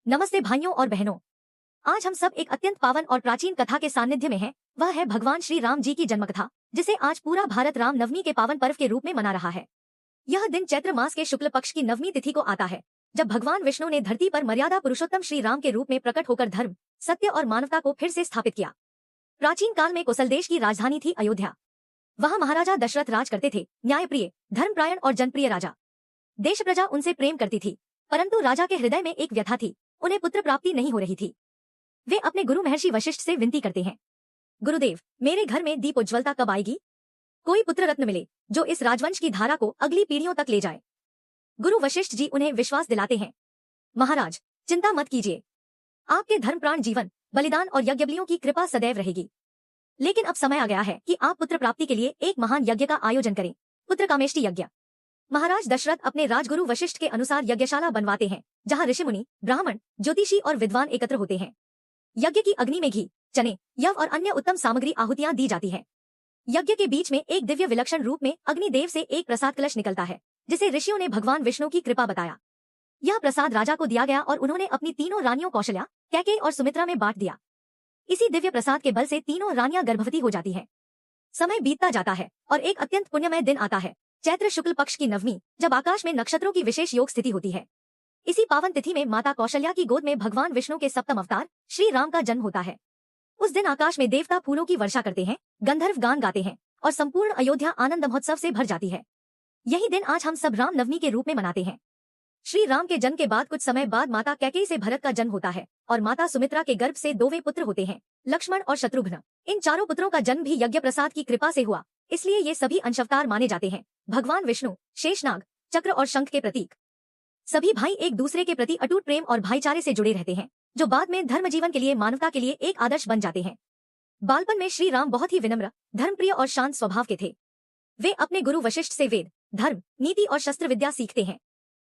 नमस्ते भाइयों और बहनों। आज हम सब एक अत्यंत पावन और प्राचीन कथा के सानिध्य में हैं। वह है भगवान श्री राम जी की जन्म कथा, जिसे आज पूरा भारत राम नवमी के पावन पर्व के रूप में मना रहा है। यह दिन चैत्र मास के शुक्ल पक्ष की नवमी तिथि को आता है, जब भगवान विष्णु ने धरती पर मर्यादा पुरुषोत्तम श्री राम के रूप में प्रकट होकर धर्म, सत्य और मानवता को फिर से स्थापित किया। प्राचीन काल में कौशल देश की राजधानी थी अयोध्या। वहाँ महाराजा दशरथ राज करते थे, न्यायप्रिय, धर्मप्रायण और जनप्रिय राजा। देश प्रजा उनसे प्रेम करती थी, परंतु राजा के हृदय में एक व्यथा थी, उन्हें पुत्र प्राप्ति नहीं हो रही थी। वे अपने गुरु महर्षि वशिष्ठ से विनती करते हैं, गुरुदेव, मेरे घर में दीप उज्ज्वलता कब आएगी? कोई पुत्र रत्न मिले जो इस राजवंश की धारा को अगली पीढ़ियों तक ले जाए। गुरु वशिष्ठ जी उन्हें विश्वास दिलाते हैं, महाराज, चिंता मत कीजिए, आपके धर्मप्राण जीवन, बलिदान और यज्ञबलियों की कृपा सदैव रहेगी। लेकिन अब समय आ गया है कि आप पुत्र प्राप्ति के लिए एक महान यज्ञ का आयोजन करें, पुत्र कामेष्टि यज्ञ। महाराज दशरथ अपने राजगुरु वशिष्ठ के अनुसार यज्ञशाला बनवाते हैं, जहां ऋषिमुनि, ब्राह्मण, ज्योतिषी और विद्वान एकत्र होते हैं। यज्ञ की अग्नि में घी, चने, यव और अन्य उत्तम सामग्री आहुतियां दी जाती हैं। यज्ञ के बीच में एक दिव्य विलक्षण रूप में अग्निदेव से एक प्रसाद कलश निकलता है, जिसे ऋषियों ने भगवान विष्णु की कृपा बताया। यह प्रसाद राजा को दिया गया और उन्होंने अपनी तीनों रानियों कौशल्या, कैकेयी और सुमित्रा में बांट दिया। इसी दिव्य प्रसाद के बल से तीनों रानियां गर्भवती हो जाती हैं। समय बीतता जाता है और एक अत्यंत पुण्यमय दिन आता है, चैत्र शुक्ल पक्ष की नवमी, जब आकाश में नक्षत्रों की विशेष योग स्थिति होती है। इसी पावन तिथि में माता कौशल्या की गोद में भगवान विष्णु के सप्तम अवतार श्री राम का जन्म होता है। उस दिन आकाश में देवता फूलों की वर्षा करते हैं, गंधर्व गान गाते हैं और संपूर्ण अयोध्या आनंद महोत्सव से भर जाती है। यही दिन आज हम सब राम नवमी के रूप में मनाते हैं। श्री राम के जन्म के बाद कुछ समय बाद माता कैकेयी से भरत का जन्म होता है और माता सुमित्रा के गर्भ से 2 पुत्र होते हैं, लक्ष्मण और शत्रुघ्न। इन चारों पुत्रों का जन्म भी यज्ञ प्रसाद की कृपा से हुआ, इसलिए ये सभी अंशावतार माने जाते हैं, भगवान विष्णु, शेषनाग, चक्र और शंख के प्रतीक। सभी भाई एक दूसरे के प्रति अटूट प्रेम और भाईचारे से जुड़े रहते हैं, जो बाद में धर्म जीवन के लिए, मानवता के लिए एक आदर्श बन जाते हैं। बालपन में श्री राम बहुत ही विनम्र, धर्मप्रिय और शांत स्वभाव के थे। वे अपने गुरु वशिष्ठ से वेद, धर्म, नीति और शस्त्र विद्या सीखते हैं।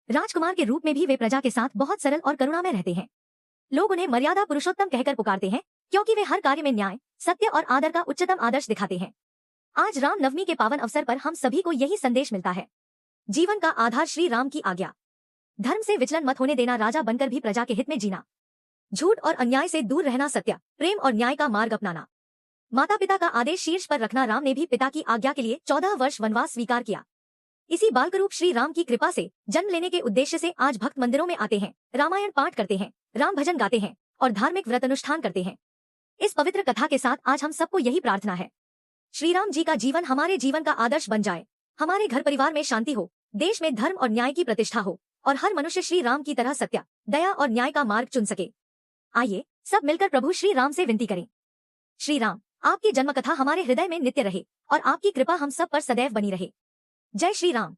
राजकुमार के रूप में भी वे प्रजा के साथ बहुत सरल और करुणामय रहते हैं। लोग उन्हें मर्यादा पुरुषोत्तम कहकर पुकारते हैं, क्योंकि वे हर कार्य में न्याय, सत्य और आदर का उच्चतम आदर्श दिखाते हैं। आज राम नवमी के पावन अवसर पर हम सभी को यही संदेश मिलता है। जीवन का आधार श्री राम की आज्ञा। धर्म से विचलन मत होने देना, राजा बनकर भी प्रजा के हित में जीना। झूठ और अन्याय से दूर रहना, सत्य, प्रेम और न्याय का मार्ग अपनाना। माता पिता का आदेश शीर्ष पर रखना। राम ने भी पिता की आज्ञा के लिए 14 वर्ष वनवास स्वीकार किया। इसी बालकरूप श्री राम की कृपा से जन्म लेने के उद्देश्य से आज भक्त मंदिरों में आते हैं, रामायण पाठ करते हैं, राम भजन गाते हैं और धार्मिक व्रत अनुष्ठान करते हैं। इस पवित्र कथा के साथ आज हम सबको यही प्रार्थना है, श्री राम जी का जीवन हमारे जीवन का आदर्श बन जाए, हमारे घर परिवार में शांति हो, देश में धर्म और न्याय की प्रतिष्ठा हो और हर मनुष्य श्री राम की तरह सत्य, दया और न्याय का मार्ग चुन सके। आइए सब मिलकर प्रभु श्री राम से विनती करें। श्री राम, आपकी जन्म कथा हमारे हृदय में नित्य रहे और आपकी कृपा हम सब पर सदैव बनी रहे। जय श्री राम।